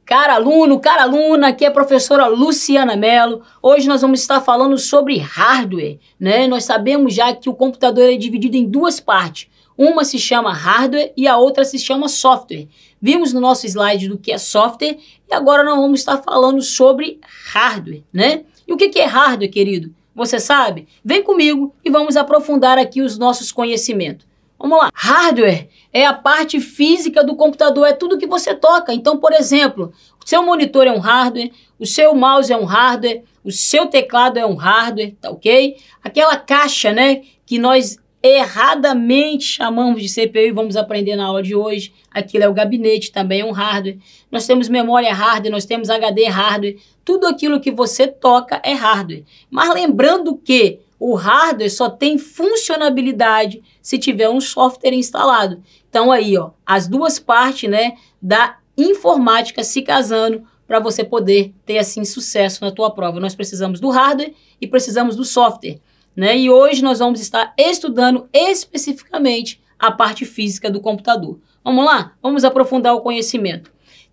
Cara aluno, cara aluna, aqui é a professora Luciana Mello. Hoje nós vamos estar falando sobre hardware, né? Nós sabemos já que o computador é dividido em duas partes. Uma se chama hardware e a outra se chama software. Vimos no nosso slide do que é software e agora nós vamos estar falando sobre hardware, né? E o que é hardware, querido? Você sabe? Vem comigo e vamos aprofundar aqui os nossos conhecimentos. Vamos lá. Hardware é a parte física do computador, é tudo que você toca. Então, por exemplo, o seu monitor é um hardware, o seu mouse é um hardware, o seu teclado é um hardware, tá ok? Aquela caixa, né, que nós erradamente chamamos de CPU e vamos aprender na aula de hoje. Aquilo é o gabinete, também é um hardware. Nós temos memória hardware, nós temos HD hardware. Tudo aquilo que você toca é hardware. Mas lembrando que o hardware só tem funcionabilidade se tiver um software instalado. Então aí, ó, as duas partes, né, da informática se casando para você poder ter assim sucesso na tua prova. Nós precisamos do hardware e precisamos do software, né? E hoje nós vamos estar estudando especificamente a parte física do computador. Vamos lá? Vamos aprofundar o conhecimento.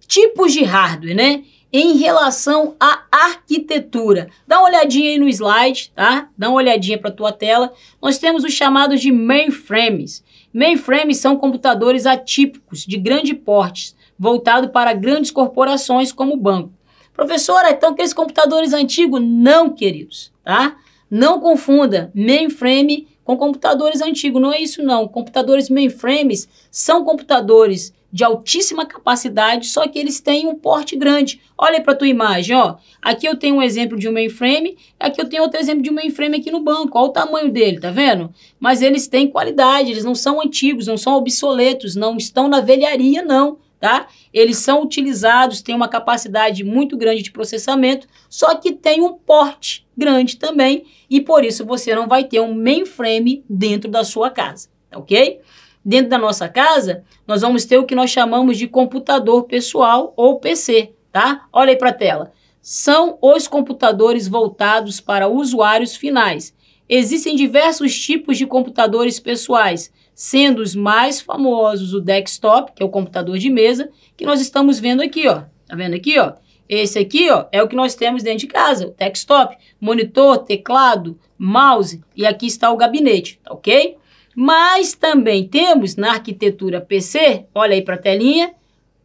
Tipos de hardware, né? Em relação à arquitetura. Dá uma olhadinha aí no slide, tá? Dá uma olhadinha para a tua tela. Nós temos os chamados de mainframes. Mainframes são computadores atípicos, de grande porte, voltados para grandes corporações como o banco. Professora, então aqueles computadores antigos? Não, queridos, tá? Não confunda mainframe com computadores antigos, não é isso não. Computadores mainframes são computadores de altíssima capacidade, só que eles têm um porte grande. Olha aí para a tua imagem, ó. Aqui eu tenho um exemplo de um mainframe, aqui eu tenho outro exemplo de um mainframe aqui no banco. Olha o tamanho dele, tá vendo? Mas eles têm qualidade, eles não são antigos, não são obsoletos, não estão na velharia não, tá? Eles são utilizados, têm uma capacidade muito grande de processamento, só que tem um porte grande também, e por isso você não vai ter um mainframe dentro da sua casa, tá ok? Dentro da nossa casa, nós vamos ter o que nós chamamos de computador pessoal ou PC, tá? Olha aí para a tela. São os computadores voltados para usuários finais. Existem diversos tipos de computadores pessoais, sendo os mais famosos o desktop, que é o computador de mesa, que nós estamos vendo aqui, ó. Tá vendo aqui, ó? Esse aqui, ó, é o que nós temos dentro de casa, o desktop, monitor, teclado, mouse, e aqui está o gabinete, tá ok? Mas também temos na arquitetura PC, olha aí para a telinha,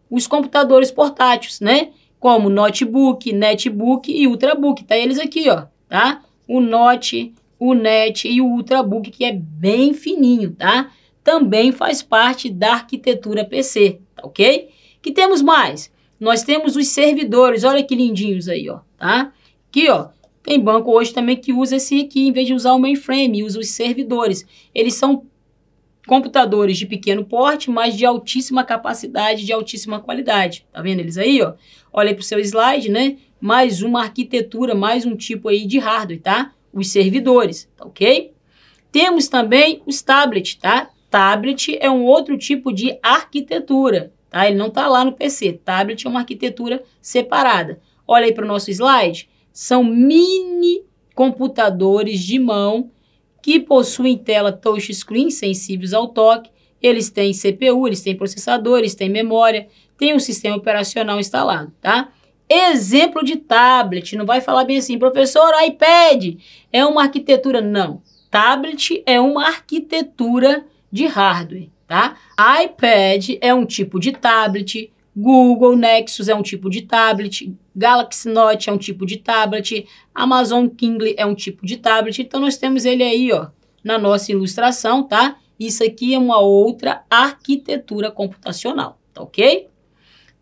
os computadores portáteis, né? Como notebook, netbook e ultrabook, tá eles aqui, ó, tá? O Note, o Net e o Ultrabook, que é bem fininho, tá? Também faz parte da arquitetura PC, tá ok? Que temos mais? Nós temos os servidores, olha que lindinhos aí, ó, tá? Aqui, ó, tem banco hoje também que usa esse aqui, em vez de usar o mainframe, usa os servidores. Eles são computadores de pequeno porte, mas de altíssima capacidade, de altíssima qualidade. Tá vendo eles aí, ó? Olha aí pro seu slide, né? Mais uma arquitetura, mais um tipo aí de hardware, tá? Os servidores, tá ok? Temos também os tablets, tá? Tablet é um outro tipo de arquitetura, tá? Ele não tá lá no PC. Tablet é uma arquitetura separada. Olha aí para o nosso slide. São mini computadores de mão que possuem tela touchscreen sensíveis ao toque. Eles têm CPU, eles têm processador, eles têm memória, tem um sistema operacional instalado, tá? Exemplo de tablet, não vai falar bem assim, professor, iPad é uma arquitetura, não. Tablet é uma arquitetura de hardware, tá? iPad é um tipo de tablet, Google Nexus é um tipo de tablet, Galaxy Note é um tipo de tablet, Amazon Kindle é um tipo de tablet. Então, nós temos ele aí, ó, na nossa ilustração, tá? Isso aqui é uma outra arquitetura computacional, tá ok?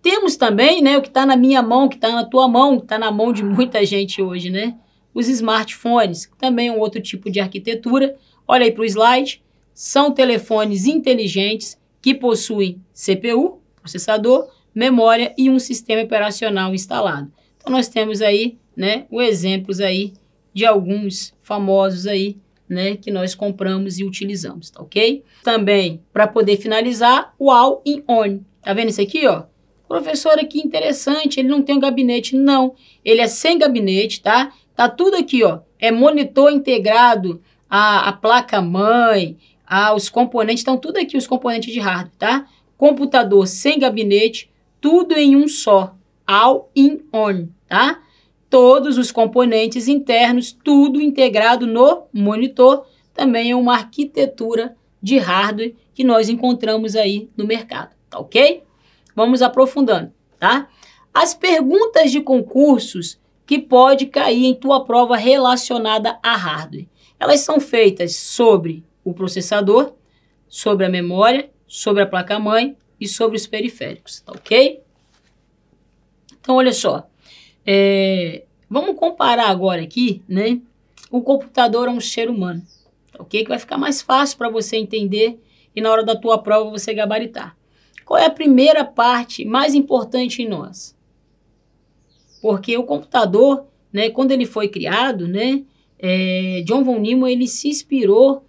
Temos também, né, o que está na minha mão, que está na tua mão, que está na mão de muita gente hoje, né? Os smartphones, que também é um outro tipo de arquitetura. Olha aí para o slide. São telefones inteligentes que possuem CPU, processador, memória e um sistema operacional instalado. Então, nós temos aí, né, os exemplos aí de alguns famosos aí, né, que nós compramos e utilizamos, tá ok? Também, para poder finalizar, o All-in-One. Tá vendo isso aqui, ó? Professor, que interessante, ele não tem um gabinete. Não, ele é sem gabinete, tá? Tá tudo aqui, ó. É monitor integrado, a placa-mãe, os componentes, estão tudo aqui, os componentes de hardware, tá? Computador sem gabinete, tudo em um só, All-in-One, tá? Todos os componentes internos, tudo integrado no monitor, também é uma arquitetura de hardware que nós encontramos aí no mercado, tá ok? Vamos aprofundando, tá? As perguntas de concursos que pode cair em tua prova relacionada a hardware. Elas são feitas sobre o processador, sobre a memória, sobre a placa-mãe e sobre os periféricos, tá ok? Então, olha só, vamos comparar agora aqui, né? O computador é um ser humano, tá ok? Que vai ficar mais fácil para você entender e na hora da tua prova você gabaritar. Qual é a primeira parte mais importante em nós? Porque o computador, né, quando ele foi criado, né, John von Neumann ele se inspirou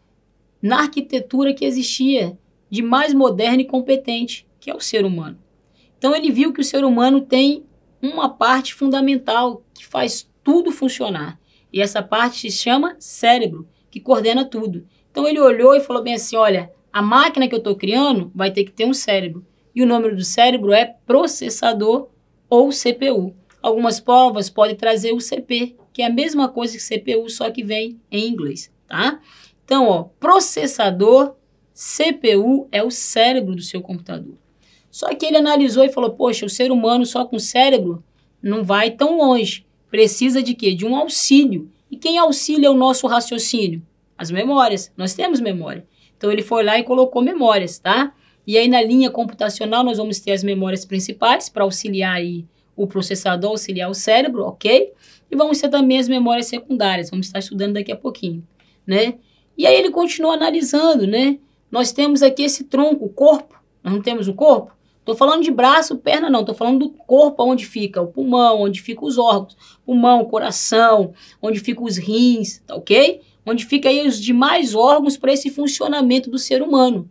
na arquitetura que existia de mais moderna e competente, que é o ser humano. Então ele viu que o ser humano tem uma parte fundamental que faz tudo funcionar. E essa parte se chama cérebro, que coordena tudo. Então ele olhou e falou bem assim, olha, a máquina que eu estou criando vai ter que ter um cérebro. E o nome do cérebro é processador ou CPU. Algumas provas podem trazer o CP, que é a mesma coisa que CPU, só que vem em inglês, tá? Então, ó, processador, CPU é o cérebro do seu computador. Só que ele analisou e falou, poxa, o ser humano só com cérebro não vai tão longe. Precisa de quê? De um auxílio. E quem auxilia o nosso raciocínio? As memórias. Nós temos memória. Então, ele foi lá e colocou memórias, tá? E aí, na linha computacional, nós vamos ter as memórias principais para auxiliar aí o processador, auxiliar o cérebro, ok? E vamos ter também as memórias secundárias. Vamos estar estudando daqui a pouquinho, né? E aí, ele continua analisando, né? Nós temos aqui esse tronco, o corpo. Nós não temos o corpo? Estou falando de braço, perna não, estou falando do corpo, onde fica o pulmão, onde ficam os órgãos, pulmão, coração, onde ficam os rins, tá ok? Onde fica aí os demais órgãos para esse funcionamento do ser humano.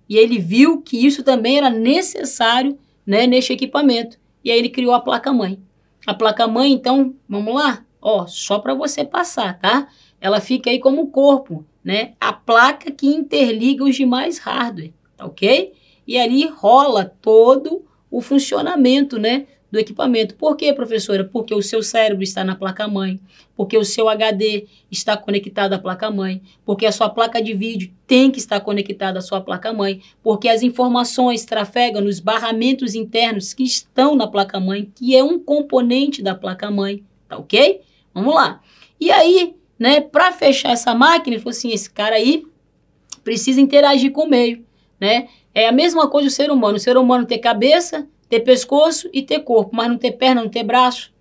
E ele viu que isso também era necessário, né, neste equipamento. E aí ele criou a placa-mãe. A placa-mãe, então, vamos lá? Ó, só para você passar, tá? Ela fica aí como o corpo, né? A placa que interliga os demais hardware, tá ok? E ali rola todo o funcionamento, né, do equipamento. Por quê, professora? Porque o seu cérebro está na placa-mãe, porque o seu HD está conectado à placa-mãe, porque a sua placa de vídeo tem que estar conectada à sua placa-mãe, porque as informações trafegam nos barramentos internos que estão na placa-mãe, que é um componente da placa-mãe, tá ok? Vamos lá. E aí, né, para fechar essa máquina, ele falou assim, esse cara aí precisa interagir com o meio, né? É a mesma coisa do ser humano. O ser humano ter cabeça, ter pescoço e ter corpo, mas não ter perna, não ter braço.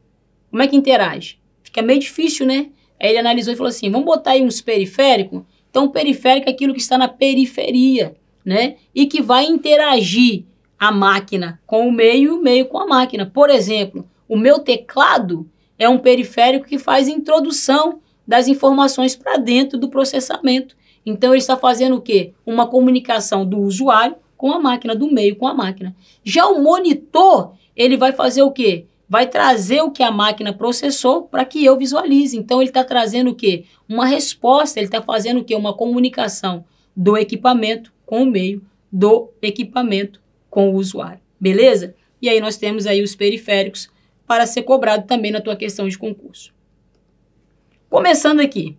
Como é que interage? Fica meio difícil, né? Aí ele analisou e falou assim, vamos botar aí uns periféricos? Então, o periférico é aquilo que está na periferia, né? E que vai interagir a máquina com o meio e o meio com a máquina. Por exemplo, o meu teclado é um periférico que faz introdução das informações para dentro do processamento. Então, ele está fazendo o quê? Uma comunicação do usuário com a máquina, do meio com a máquina. Já o monitor, ele vai fazer o quê? Vai trazer o que a máquina processou para que eu visualize. Então, ele está trazendo o quê? Uma resposta, ele está fazendo o quê? Uma comunicação do equipamento com o meio, do equipamento com o usuário. Beleza? E aí, nós temos aí os periféricos para ser cobrado também na tua questão de concurso. Começando aqui,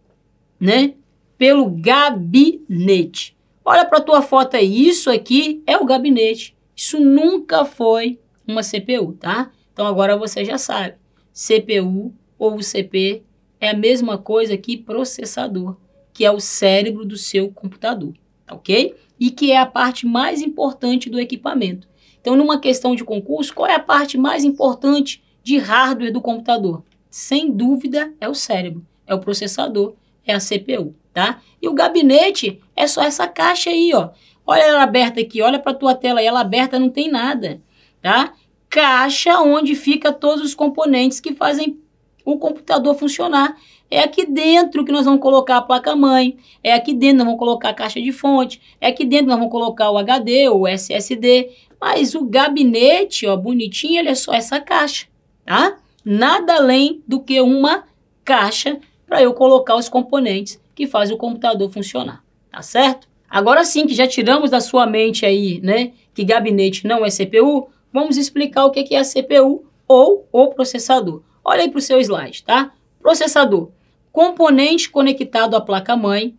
né? Pelo gabinete. Olha para a tua foto aí, isso aqui é o gabinete. Isso nunca foi uma CPU, tá? Então agora você já sabe. CPU ou CP é a mesma coisa que processador, que é o cérebro do seu computador, tá ok? E que é a parte mais importante do equipamento. Então, numa questão de concurso, qual é a parte mais importante de hardware do computador? Sem dúvida, é o cérebro, é o processador, é a CPU. Tá? E o gabinete é só essa caixa aí, ó. Olha ela aberta aqui, olha para a tua tela aí, ela aberta não tem nada, tá? Caixa onde fica todos os componentes que fazem o computador funcionar. É aqui dentro que nós vamos colocar a placa-mãe, é aqui dentro nós vamos colocar a caixa de fonte, é aqui dentro nós vamos colocar o HD ou o SSD, mas o gabinete, ó, bonitinho, ele é só essa caixa, tá? Nada além do que uma caixa para eu colocar os componentes que faz o computador funcionar, tá certo? Agora sim que já tiramos da sua mente aí, né, que gabinete não é CPU, vamos explicar o que é a CPU ou o processador. Olha aí para o seu slide, tá? Processador, componente conectado à placa-mãe.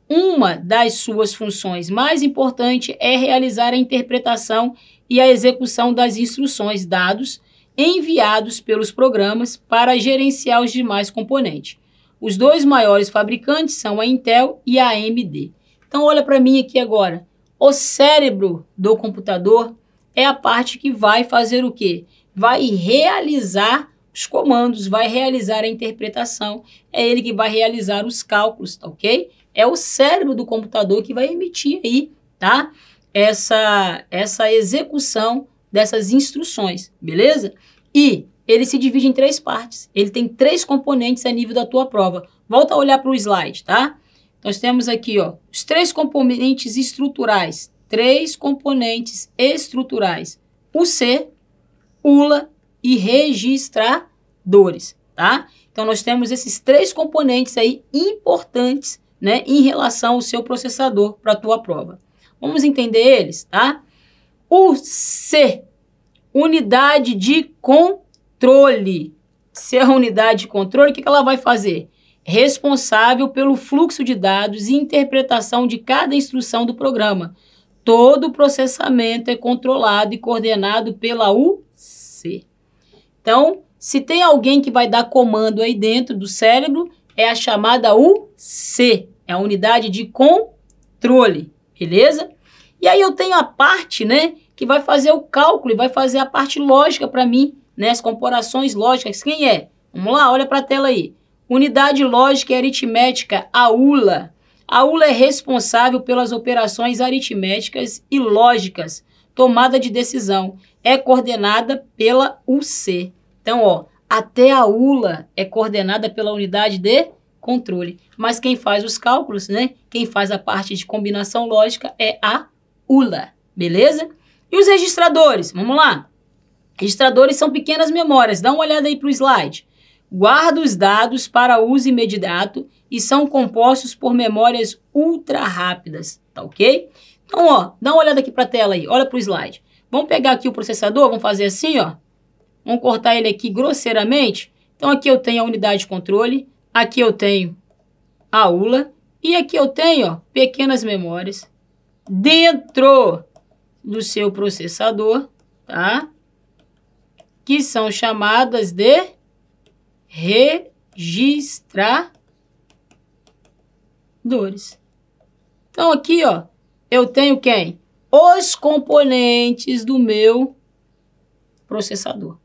Uma das suas funções mais importantes é realizar a interpretação e a execução das instruções, dados enviados pelos programas para gerenciar os demais componentes. Os dois maiores fabricantes são a Intel e a AMD. Então, olha para mim aqui agora. O cérebro do computador é a parte que vai fazer o quê? Vai realizar os comandos, vai realizar a interpretação. É ele que vai realizar os cálculos, tá ok? É o cérebro do computador que vai emitir aí, tá? Essa execução dessas instruções, beleza? E ele se divide em 3 partes. Ele tem 3 componentes a nível da tua prova. Volta a olhar para o slide, tá? Nós temos aqui, ó, os 3 componentes estruturais. 3 componentes estruturais. O C, ULA e registradores, tá? Então, nós temos esses 3 componentes aí importantes, né, em relação ao seu processador para a tua prova. Vamos entender eles, tá? O C, unidade de controle. Se é a unidade de controle, o que ela vai fazer? Responsável pelo fluxo de dados e interpretação de cada instrução do programa. Todo o processamento é controlado e coordenado pela UC. Então, se tem alguém que vai dar comando aí dentro do cérebro, é a chamada UC, é a unidade de controle, beleza? E aí eu tenho a parte, né, que vai fazer o cálculo e vai fazer a parte lógica para mim, né, as comparações lógicas. Quem é? Vamos lá, olha para a tela aí. Unidade lógica e aritmética, a ULA. A ULA é responsável pelas operações aritméticas e lógicas, tomada de decisão. É coordenada pela UC. Então, ó, até a ULA é coordenada pela unidade de controle. Mas quem faz os cálculos, né? Quem faz a parte de combinação lógica é a ULA, beleza? E os registradores? Vamos lá. Registradores são pequenas memórias. Dá uma olhada aí para o slide. Guarda os dados para uso imediato e são compostos por memórias ultra rápidas, tá ok? Então, ó, dá uma olhada aqui para a tela aí. Olha para o slide. Vamos pegar aqui o processador, vamos fazer assim, ó. Vamos cortar ele aqui grosseiramente. Então, aqui eu tenho a unidade de controle, aqui eu tenho a ULA e aqui eu tenho, ó, pequenas memórias dentro do seu processador, tá? Que são chamadas de registradores. Então, aqui, ó, eu tenho quem? Os componentes do meu processador.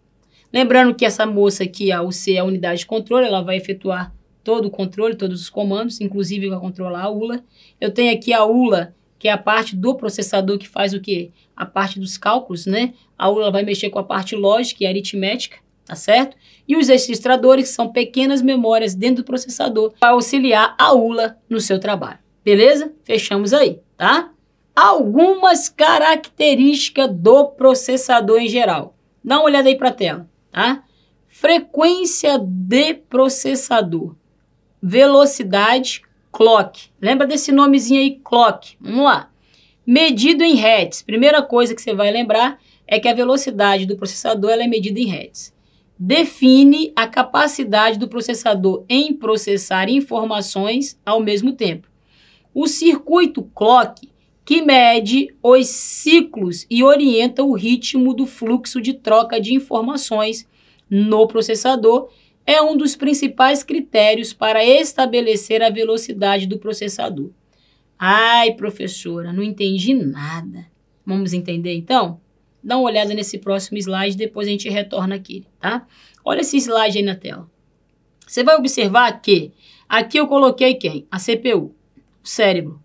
Lembrando que essa moça aqui, a UC, é a unidade de controle, ela vai efetuar todo o controle, todos os comandos, inclusive vai controlar a ULA. Eu tenho aqui a ULA, que é a parte do processador que faz o quê? A parte dos cálculos, né? A ULA vai mexer com a parte lógica e aritmética, tá certo? E os registradores são pequenas memórias dentro do processador para auxiliar a ULA no seu trabalho. Beleza? Fechamos aí, tá? Algumas características do processador em geral. Dá uma olhada aí para a tela, tá? Frequência de processador. Velocidade, clock. Lembra desse nomezinho aí, clock? Vamos lá. Medido em hertz. Primeira coisa que você vai lembrar é que a velocidade do processador ela é medida em hertz. Define a capacidade do processador em processar informações ao mesmo tempo. O circuito clock, que mede os ciclos e orienta o ritmo do fluxo de troca de informações no processador, é um dos principais critérios para estabelecer a velocidade do processador. Ai, professora, não entendi nada. Vamos entender então? Dá uma olhada nesse próximo slide, depois a gente retorna aqui, tá? Olha esse slide aí na tela. Você vai observar que aqui eu coloquei quem? A CPU, o cérebro.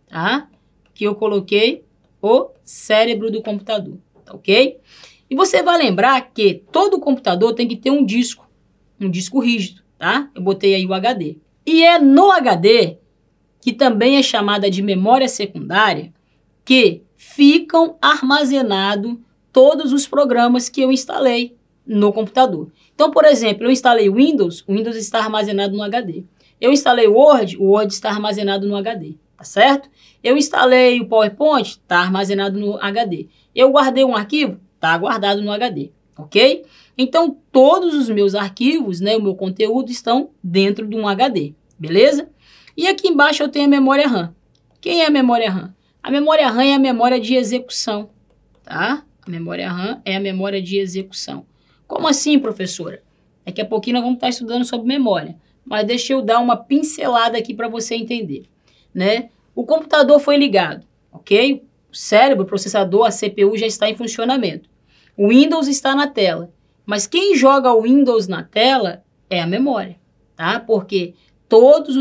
Tá? Aqui eu coloquei o cérebro do computador, tá ok? E você vai lembrar que todo computador tem que ter um disco rígido, tá? Eu botei aí o HD. E é no HD, que também é chamada de memória secundária, que ficam armazenados todos os programas que eu instalei no computador. Então, por exemplo, eu instalei o Windows está armazenado no HD. Eu instalei o Word está armazenado no HD, tá certo? Eu instalei o PowerPoint, está armazenado no HD. Eu guardei um arquivo, está guardado no HD. ok? Então, todos os meus arquivos, né, o meu conteúdo estão dentro de um HD, beleza? E aqui embaixo eu tenho a memória RAM. Quem é a memória RAM? A memória RAM é a memória de execução, tá? A memória RAM é a memória de execução. Como assim, professora? Daqui a pouquinho nós vamos estar estudando sobre memória, mas deixa eu dar uma pincelada aqui para você entender, né? O computador foi ligado, ok? O cérebro, o processador, a CPU já está em funcionamento. O Windows está na tela, mas quem joga o Windows na tela é a memória, tá? Porque todos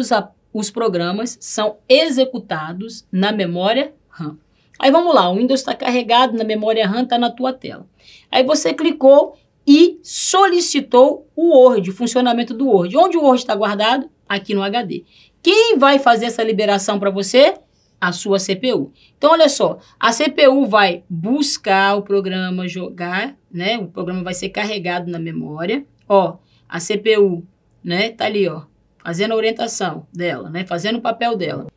os programas são executados na memória RAM. Aí vamos lá, o Windows está carregado na memória RAM, está na tua tela. Aí você clicou e solicitou o Word, o funcionamento do Word. Onde o Word está guardado? Aqui no HD. Quem vai fazer essa liberação para você? A sua CPU. Então, olha só, a CPU vai buscar o programa, jogar, né? O programa vai ser carregado na memória. Ó, a CPU, né? Tá ali, ó, fazendo a orientação dela, né? Fazendo o papel dela.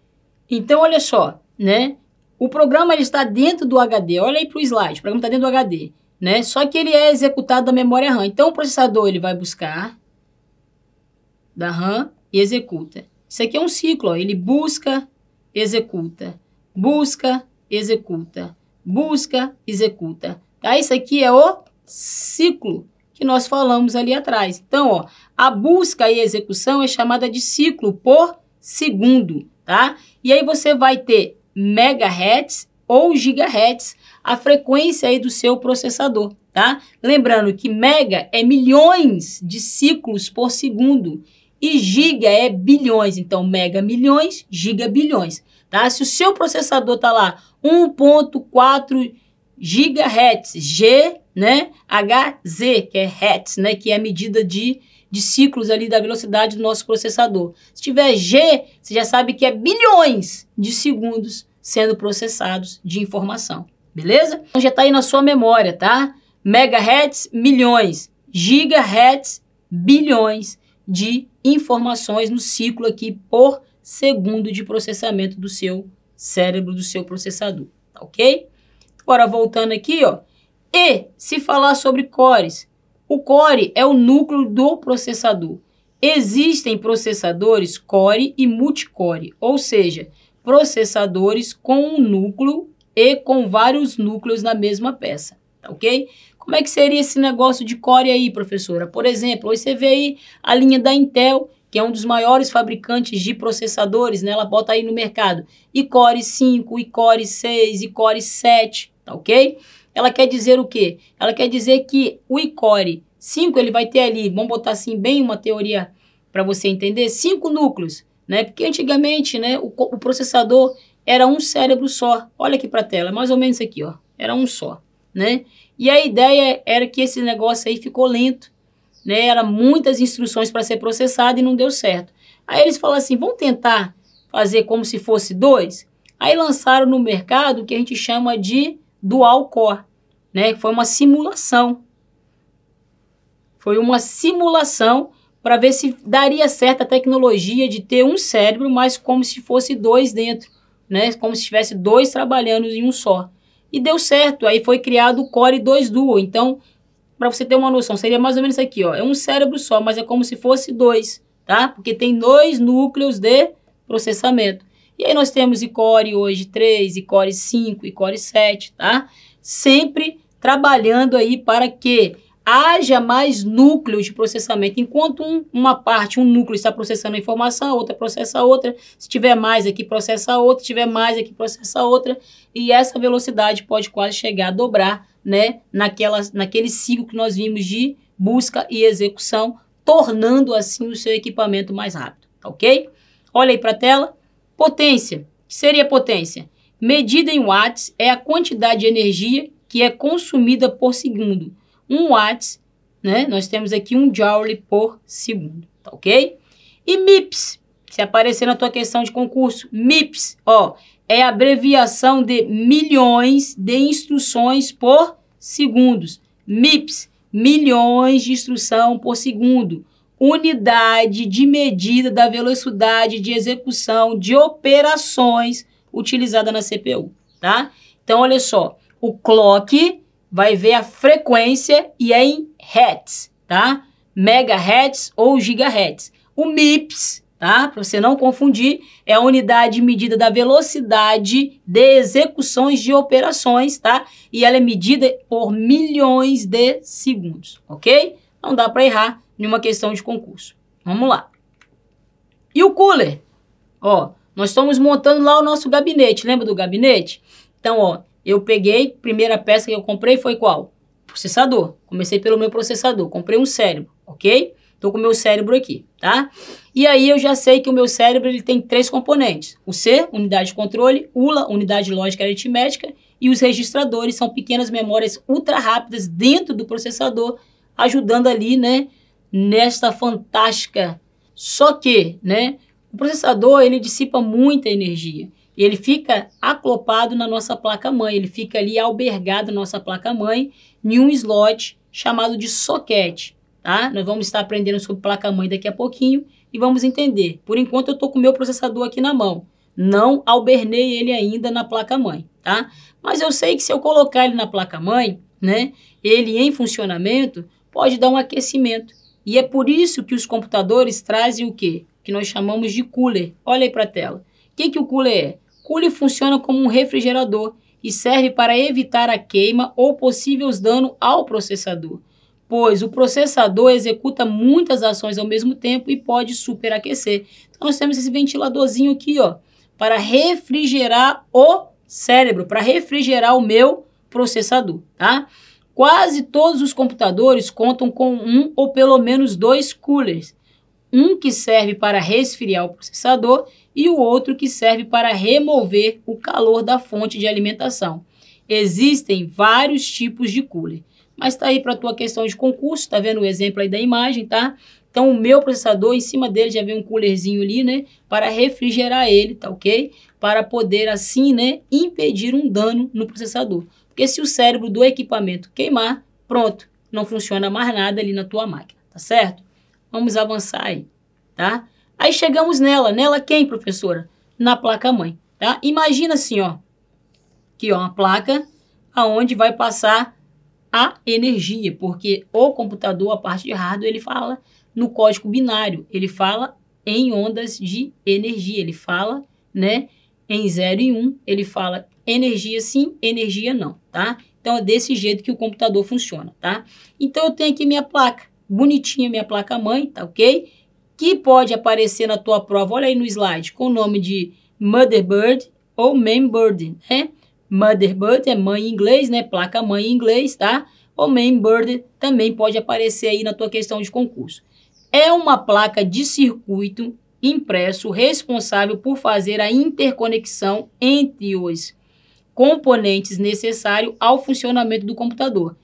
Então, olha só, né? O programa ele está dentro do HD. Olha aí para o slide, o programa está dentro do HD, né? Só que ele é executado da memória RAM. Então, o processador ele vai buscar da RAM e executa. Isso aqui é um ciclo, ó. Ele busca, executa, busca, executa, busca, executa. Tá? Isso aqui é o ciclo que nós falamos ali atrás. Então, ó, a busca e a execução é chamada de ciclo por segundo, tá? E aí você vai ter megahertz ou gigahertz, a frequência aí do seu processador, tá? Lembrando que mega é milhões de ciclos por segundo e giga é bilhões, então mega milhões, giga bilhões, tá? Se o seu processador tá lá 1.4 gigahertz, G, né? HZ, que é hertz, né? Que é a medida de ciclos ali da velocidade do nosso processador. Se tiver G, você já sabe que é bilhões de segundos sendo processados de informação, beleza? Então já tá aí na sua memória, tá? Megahertz, milhões, gigahertz, bilhões de informações no ciclo aqui por segundo de processamento do seu cérebro, do seu processador, tá ok? Agora voltando aqui, ó, e se falar sobre cores, o core é o núcleo do processador. Existem processadores core e multicore, ou seja, processadores com um núcleo e com vários núcleos na mesma peça, tá ok? Como é que seria esse negócio de core aí, professora? Por exemplo, hoje você vê aí a linha da Intel, que é um dos maiores fabricantes de processadores, né? Ela bota aí no mercado iCore 5, iCore 6, iCore 7, tá ok? Ela quer dizer o quê? Ela quer dizer que o iCore 5, ele vai ter ali, vamos botar assim bem uma teoria para você entender, 5 núcleos, né? Porque antigamente, né, o processador era um cérebro só. Olha aqui para a tela, mais ou menos aqui, ó. Era um só, né? E a ideia era que esse negócio aí ficou lento, né? Era muitas instruções para ser processado e não deu certo. Aí eles falaram assim, vamos tentar fazer como se fosse 2? Aí lançaram no mercado o que a gente chama de dual core, né? Foi uma simulação. Foi uma simulação para ver se daria certo a tecnologia de ter um cérebro, mas como se fosse 2 dentro, né? Como se tivesse 2 trabalhando em um só. E deu certo, aí foi criado o Core 2 Duo. Então, para você ter uma noção, seria mais ou menos isso aqui, ó. É um cérebro só, mas é como se fosse 2, tá? Porque tem 2 núcleos de processamento. E aí nós temos iCore hoje 3, iCore 5, iCore 7, tá? Sempre trabalhando aí para que haja mais núcleos de processamento. Enquanto uma parte, um núcleo está processando a informação, a outra processa a outra. Se tiver mais aqui, processa a outra. Se tiver mais aqui, processa a outra. E essa velocidade pode quase chegar a dobrar, né, naquele ciclo que nós vimos de busca e execução, tornando assim o seu equipamento mais rápido, tá ok? Olha aí para a tela. Potência. O que seria potência? Medida em watts é a quantidade de energia que é consumida por segundo. 1 watts, né? Nós temos aqui 1 joule por segundo, tá ok? E MIPS, se aparecer na tua questão de concurso, MIPS, ó, é a abreviação de milhões de instruções por segundos. MIPS, milhões de instrução por segundo. Unidade de medida da velocidade de execução de operações utilizada na CPU, tá? Então, olha só, o clock vai ver a frequência e é em hertz, tá? Megahertz ou gigahertz. O MIPS, tá? Para você não confundir, é a unidade de medida da velocidade de execuções de operações, tá? E ela é medida por milhões de segundos, ok? Não dá para errar em uma questão de concurso. Vamos lá. E o cooler? Ó, nós estamos montando lá o nosso gabinete, lembra do gabinete? Então, ó, eu peguei, primeira peça que eu comprei foi qual? Processador. Comecei pelo meu processador, comprei um cérebro, ok? Tô com o meu cérebro aqui, tá? E aí eu já sei que o meu cérebro ele tem 3 componentes. O C, unidade de controle, ULA, unidade lógica aritmética, e os registradores são pequenas memórias ultra rápidas dentro do processador, ajudando ali, né, nesta fantástica. Só que, né, o processador ele dissipa muita energia. E ele fica acoplado na nossa placa-mãe, ele fica ali albergado na nossa placa-mãe em um slot chamado de socket. Tá? Nós vamos estar aprendendo sobre placa-mãe daqui a pouquinho e vamos entender. Por enquanto eu estou com o meu processador aqui na mão. Não albernei ele ainda na placa-mãe, tá? Mas eu sei que se eu colocar ele na placa-mãe, né, ele em funcionamento, pode dar um aquecimento. E é por isso que os computadores trazem o quê? Que nós chamamos de cooler. Olha aí para a tela. O que o cooler é? Cooler funciona como um refrigerador e serve para evitar a queima ou possíveis danos ao processador, pois o processador executa muitas ações ao mesmo tempo e pode superaquecer. Então, nós temos esse ventiladorzinho aqui, ó, para refrigerar o cérebro, para refrigerar o meu processador, tá? Quase todos os computadores contam com um ou pelo menos 2 coolers. Um que serve para resfriar o processador e o outro que serve para remover o calor da fonte de alimentação. Existem vários tipos de cooler. Mas tá aí para a tua questão de concurso, tá vendo o exemplo aí da imagem, tá? Então, o meu processador, em cima dele já vem um coolerzinho ali, né? Para refrigerar ele, tá ok? Para poder, assim, né? Impedir um dano no processador. Porque se o cérebro do equipamento queimar, pronto, não funciona mais nada ali na tua máquina, tá certo? Vamos avançar aí, tá? Aí chegamos nela. Nela quem, professora? Na placa-mãe, tá? Imagina assim, ó. Aqui, ó, uma placa aonde vai passar a energia, porque o computador, a parte de hardware, ele fala no código binário, ele fala em ondas de energia, ele fala, né, em 0 e 1, ele fala energia sim, energia não, tá? Então é desse jeito que o computador funciona, tá? Então eu tenho aqui minha placa, bonitinha minha placa-mãe, tá ok? Que pode aparecer na tua prova, olha aí no slide, com o nome de motherboard ou mainboard, né? Motherboard é mãe em inglês, né? Placa-mãe em inglês, tá? O mainboard também pode aparecer aí na tua questão de concurso. É uma placa de circuito impresso responsável por fazer a interconexão entre os componentes necessários ao funcionamento do computador.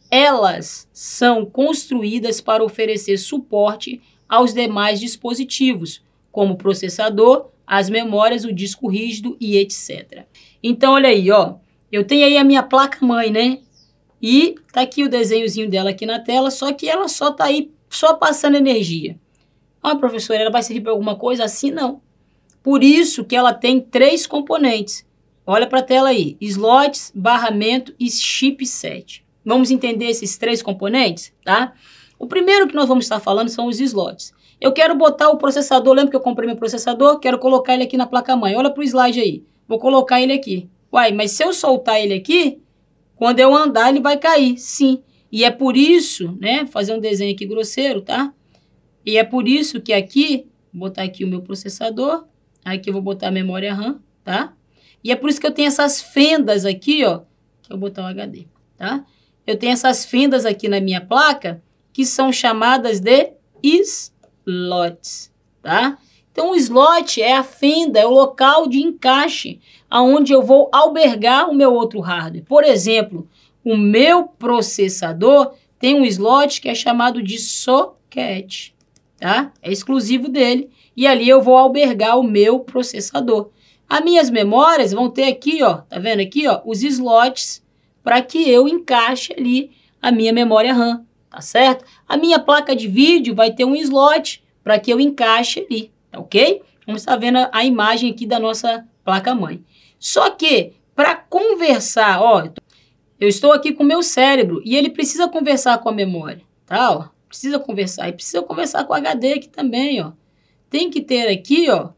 Elas são construídas para oferecer suporte aos demais dispositivos, como o processador, as memórias, o disco rígido e etc. Então, olha aí, ó, eu tenho aí a minha placa-mãe, né? E tá aqui o desenhozinho dela aqui na tela, só que ela só tá aí, só passando energia. Ah, professora, ela vai servir para alguma coisa? Assim, não. Por isso que ela tem 3 componentes. Olha para a tela aí, slots, barramento e chipset. Vamos entender esses 3 componentes, tá? O primeiro que nós vamos estar falando são os slots. Eu quero botar o processador, lembra que eu comprei meu processador? Quero colocar ele aqui na placa-mãe. Olha para o slide aí. Vou colocar ele aqui. Uai, mas se eu soltar ele aqui, quando eu andar ele vai cair. Sim. E é por isso, né? Fazer um desenho aqui grosseiro, tá? E é por isso que aqui, vou botar aqui o meu processador. Aqui eu vou botar a memória RAM, tá? E é por isso que eu tenho essas fendas aqui, ó. Que eu vou botar o HD, tá? Eu tenho essas fendas aqui na minha placa que são chamadas de slots, tá? Então, o slot é a fenda, é o local de encaixe aonde eu vou albergar o meu outro hardware. Por exemplo, o meu processador tem um slot que é chamado de socket, tá? É exclusivo dele e ali eu vou albergar o meu processador. As minhas memórias vão ter aqui, ó, tá vendo aqui, ó, os slots para que eu encaixe ali a minha memória RAM, tá certo? A minha placa de vídeo vai ter um slot para que eu encaixe ali, tá ok? Vamos estar vendo a imagem aqui da nossa placa-mãe. Só que, para conversar, ó, Eu estou aqui com o meu cérebro e ele precisa conversar com a memória, tá? Ó, precisa conversar. E precisa conversar com o HD aqui também, ó. Tem que ter aqui, ó,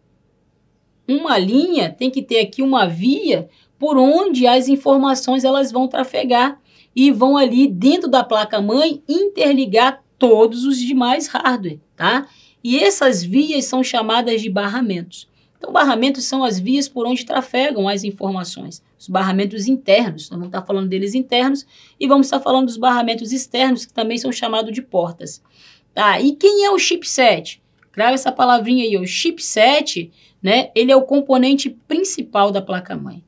uma linha, tem que ter aqui uma via por onde as informações elas vão trafegar e vão ali dentro da placa-mãe interligar todos os demais hardware, tá? E essas vias são chamadas de barramentos. Então, barramentos são as vias por onde trafegam as informações. Os barramentos internos, nós vamos estar falando deles internos e vamos estar falando dos barramentos externos, que também são chamados de portas. Tá? E quem é o chipset? Grava essa palavrinha aí, o chipset, né? Ele é o componente principal da placa-mãe.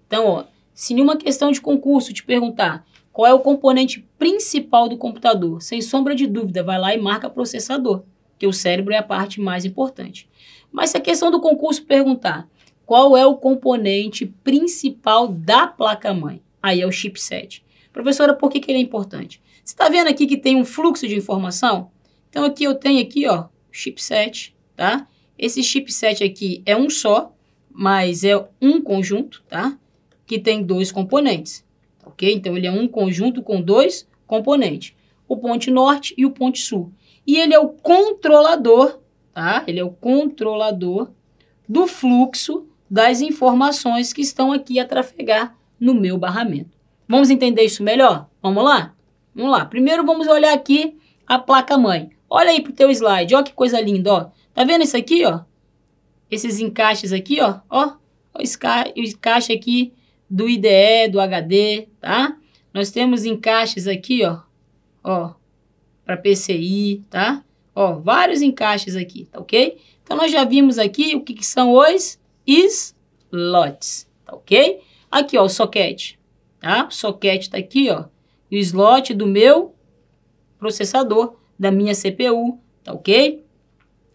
Então, ó, se em uma questão de concurso te perguntar qual é o componente principal do computador, sem sombra de dúvida, vai lá e marca processador, que o cérebro é a parte mais importante. Mas se a questão do concurso perguntar qual é o componente principal da placa-mãe, aí é o chipset. Professora, por que ele é importante? Você está vendo aqui que tem um fluxo de informação? Então aqui eu tenho aqui, ó, chipset, tá? Esse chipset aqui é um só, mas é um conjunto, tá? Que tem dois componentes, ok? Então ele é um conjunto com dois componentes, o ponte norte e o ponte sul. E ele é o controlador, tá? Ele é o controlador do fluxo das informações que estão aqui a trafegar no meu barramento. Vamos entender isso melhor? Vamos lá? Vamos lá. Primeiro vamos olhar aqui a placa-mãe. Olha aí pro teu slide, ó que coisa linda, ó. Tá vendo isso aqui, ó? Esses encaixes aqui, ó. Ó, o encaixe aqui do IDE, do HD, tá? Nós temos encaixes aqui, ó. Ó, para PCI, tá? Ó, vários encaixes aqui, tá ok? Então, nós já vimos aqui o que são os slots, tá ok? Aqui, ó, o socket, tá? O socket tá aqui, ó. E o slot do meu processador, da minha CPU, tá ok?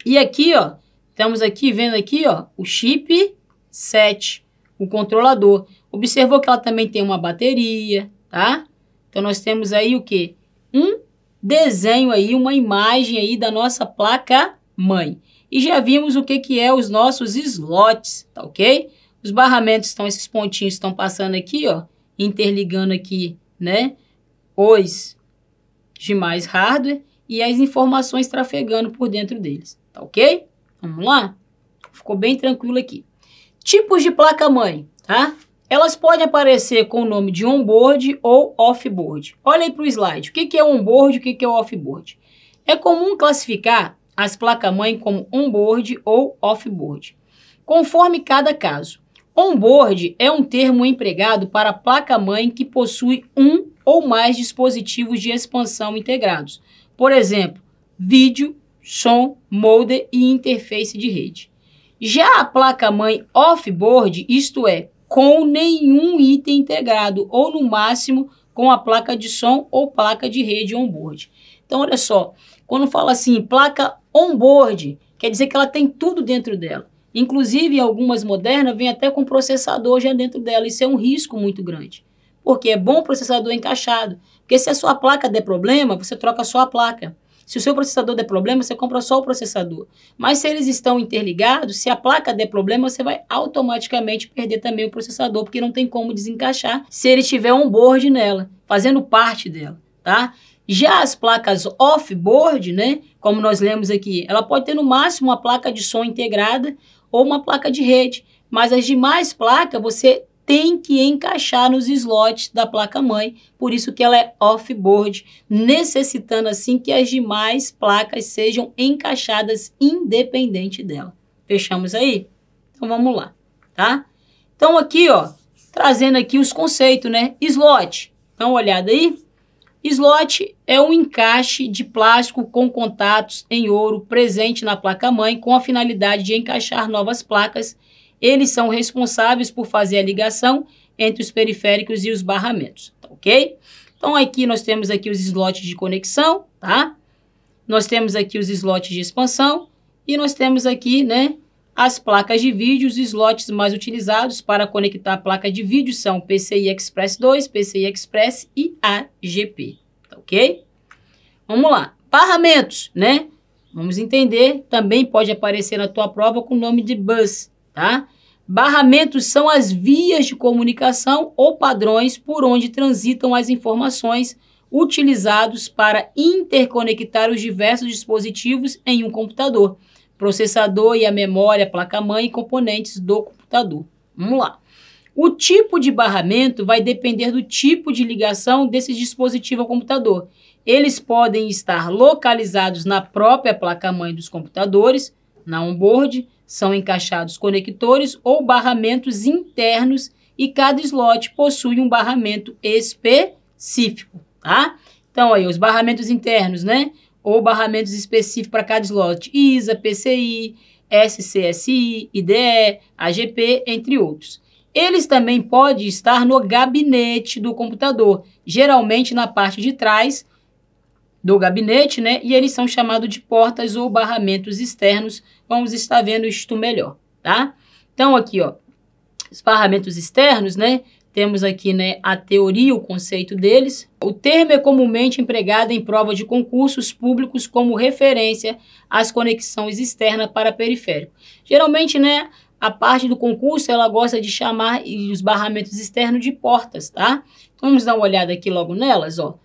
E aqui, ó, estamos aqui vendo aqui, ó, o chipset, o controlador. Observou que ela também tem uma bateria, tá? Então, nós temos aí o quê? Um desenho aí, uma imagem aí da nossa placa-mãe. E já vimos o que é os nossos slots, tá ok? Os barramentos estão, esses pontinhos estão passando aqui, ó, interligando aqui, né, os demais hardware e as informações trafegando por dentro deles, tá ok? Vamos lá? Ficou bem tranquilo aqui. Tipos de placa-mãe, tá? Elas podem aparecer com o nome de onboard ou offboard. Olha aí para o slide. O que é onboard e o que é offboard? É comum classificar as placas-mãe como onboard ou offboard, conforme cada caso. Onboard é um termo empregado para a placa-mãe que possui um ou mais dispositivos de expansão integrados. Por exemplo, vídeo, som, modem e interface de rede. Já a placa-mãe offboard, isto é, com nenhum item integrado, ou no máximo com a placa de som ou placa de rede onboard. Então, olha só, quando fala assim, placa onboard, quer dizer que ela tem tudo dentro dela. Inclusive, algumas modernas vêm até com processador já dentro dela. Isso é um risco muito grande, porque é bom o processador encaixado. Porque se a sua placa der problema, você troca só a placa. Se o seu processador der problema, você compra só o processador. Mas se eles estão interligados, se a placa der problema, você vai automaticamente perder também o processador, porque não tem como desencaixar se ele tiver onboard nela, fazendo parte dela, tá? Já as placas off-board, né, como nós lemos aqui, ela pode ter no máximo uma placa de som integrada ou uma placa de rede, mas as demais placas você tem que encaixar nos slots da placa-mãe, por isso que ela é off-board, necessitando assim que as demais placas sejam encaixadas independente dela. Fechamos aí? Então vamos lá, tá? Então aqui, ó, trazendo aqui os conceitos, né? Slot, dá uma olhada aí. Slot é um encaixe de plástico com contatos em ouro presente na placa-mãe com a finalidade de encaixar novas placas. Eles são responsáveis por fazer a ligação entre os periféricos e os barramentos, tá ok? Então, aqui nós temos aqui os slots de conexão, tá? Nós temos aqui os slots de expansão e nós temos aqui, né, as placas de vídeo. Os slots mais utilizados para conectar a placa de vídeo são PCI Express 2, PCI Express e AGP, tá ok? Vamos lá. Barramentos, né? Vamos entender, também pode aparecer na tua prova com o nome de bus, tá? Barramentos são as vias de comunicação ou padrões por onde transitam as informações utilizados para interconectar os diversos dispositivos em um computador, processador e a memória, placa-mãe e componentes do computador. Vamos lá. O tipo de barramento vai depender do tipo de ligação desse dispositivo ao computador. Eles podem estar localizados na própria placa-mãe dos computadores, na onboard, são encaixados conectores ou barramentos internos e cada slot possui um barramento específico, tá? Então, aí, os barramentos internos, né? Ou barramentos específicos para cada slot, ISA, PCI, SCSI, IDE, AGP, entre outros. Eles também podem estar no gabinete do computador, geralmente na parte de trás do gabinete, né? E eles são chamados de portas ou barramentos externos. Vamos estar vendo isto melhor, tá? Então, aqui, ó, os barramentos externos, né? Temos aqui, né, a teoria, o conceito deles. O termo é comumente empregado em prova de concursos públicos como referência às conexões externas para periférico. Geralmente, né, a parte do concurso, ela gosta de chamar os barramentos externos de portas, tá? Então, vamos dar uma olhada aqui logo nelas, ó.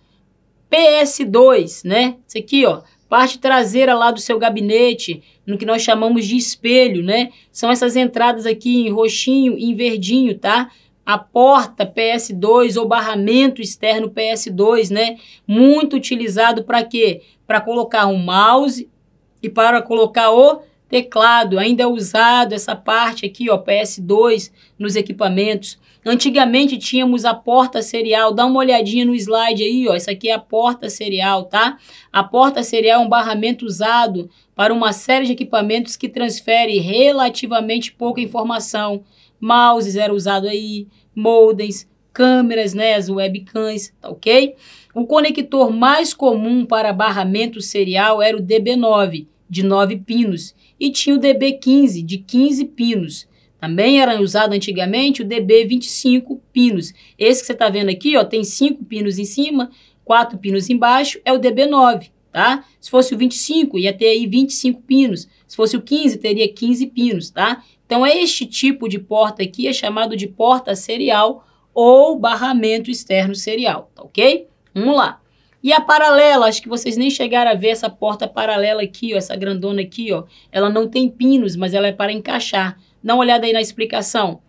PS2, né? Isso aqui, ó, parte traseira lá do seu gabinete, no que nós chamamos de espelho, né? São essas entradas aqui em roxinho e em verdinho, tá? A porta PS2 ou barramento externo PS2, né? Muito utilizado para quê? Para colocar um mouse e para colocar o teclado. Ainda é usado essa parte aqui, ó, PS2 nos equipamentos. Antigamente tínhamos a porta serial, dá uma olhadinha no slide aí, ó, essa aqui é a porta serial, tá? A porta serial é um barramento usado para uma série de equipamentos que transfere relativamente pouca informação. Mouses era usado aí, modems, câmeras, né, as webcams, tá ok? O conector mais comum para barramento serial era o DB9, de 9 pinos, e tinha o DB15, de 15 pinos. Também era usado antigamente o DB25 pinos. Esse que você está vendo aqui, ó, tem 5 pinos em cima, 4 pinos embaixo, é o DB9, tá? Se fosse o 25, ia ter aí 25 pinos. Se fosse o 15, teria 15 pinos, tá? Então, este tipo de porta aqui é chamado de porta serial ou barramento externo serial, tá ok? Vamos lá. E a paralela, acho que vocês nem chegaram a ver essa porta paralela aqui, ó, essa grandona aqui, ó. Ela não tem pinos, mas ela é para encaixar. Dá uma olhada aí na explicação.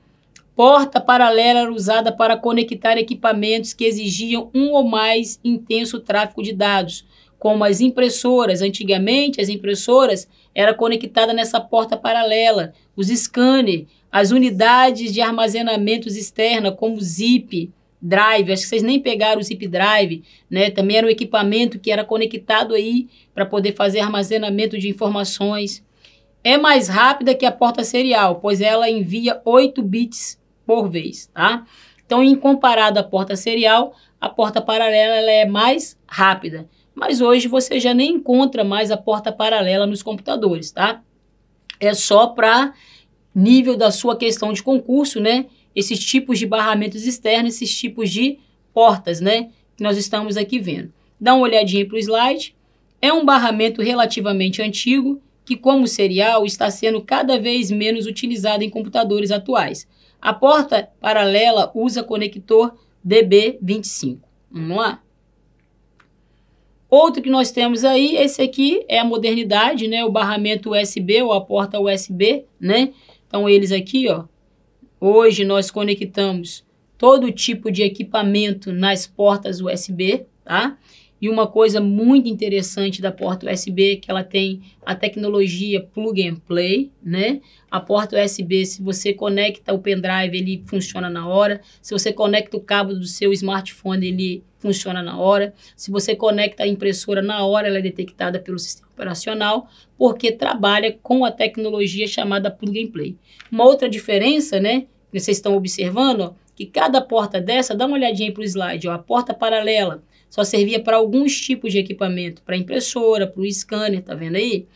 Porta paralela era usada para conectar equipamentos que exigiam um ou mais intenso tráfego de dados, como as impressoras. Antigamente, as impressoras eram conectadas nessa porta paralela. Os scanners, as unidades de armazenamentos externa, como zip drive. Acho que vocês nem pegaram o zip drive, né? Também era um equipamento que era conectado aí para poder fazer armazenamento de informações. É mais rápida que a porta serial, pois ela envia 8 bits por vez, tá? Então, em comparado à porta serial, a porta paralela ela é mais rápida. Mas hoje você já nem encontra mais a porta paralela nos computadores, tá? É só para nível da sua questão de concurso, né? Esses tipos de barramentos externos, esses tipos de portas, né? Que nós estamos aqui vendo. Dá uma olhadinha para o slide. É um barramento relativamente antigo, que como serial está sendo cada vez menos utilizado em computadores atuais. A porta paralela usa conector DB25. Vamos lá? Outro que nós temos aí, esse aqui é a modernidade, né? O barramento USB ou a porta USB, né? Então eles aqui, ó, hoje nós conectamos todo tipo de equipamento nas portas USB, tá? E uma coisa muito interessante da porta USB é que ela tem a tecnologia Plug and Play, né? A porta USB, se você conecta o pendrive, ele funciona na hora. Se você conecta o cabo do seu smartphone, ele funciona na hora. Se você conecta a impressora na hora, ela é detectada pelo sistema operacional, porque trabalha com a tecnologia chamada Plug and Play. Uma outra diferença, né? Que vocês estão observando, ó, que cada porta dessa, dá uma olhadinha para o slide, ó, a porta paralela só servia para alguns tipos de equipamento, para impressora, para o scanner, tá vendo aí?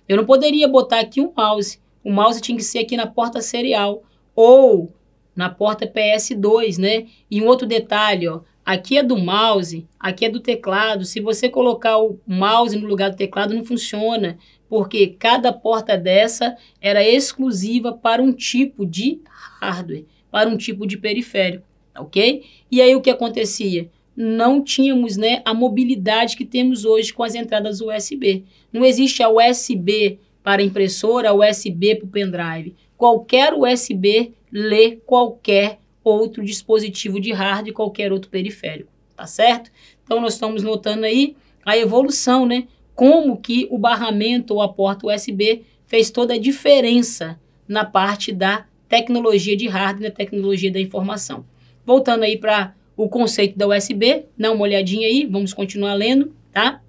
Eu não poderia botar aqui um mouse. O mouse tinha que ser aqui na porta serial ou na porta PS2, né? E um outro detalhe, ó, aqui é do mouse, aqui é do teclado. Se você colocar o mouse no lugar do teclado, não funciona, Porque cada porta dessa era exclusiva para um tipo de hardware, para um tipo de periférico, ok? E aí o que acontecia? Não tínhamos, né, a mobilidade que temos hoje com as entradas USB. Não existe a USB para impressora, a USB para o pendrive. Qualquer USB lê qualquer outro dispositivo de hardware, qualquer outro periférico, tá certo? Então nós estamos notando aí a evolução, né? Como que o barramento ou a porta USB fez toda a diferença na parte da tecnologia de hardware, na tecnologia da informação. Voltando aí para o conceito da USB, dá uma olhadinha aí, vamos continuar lendo, tá?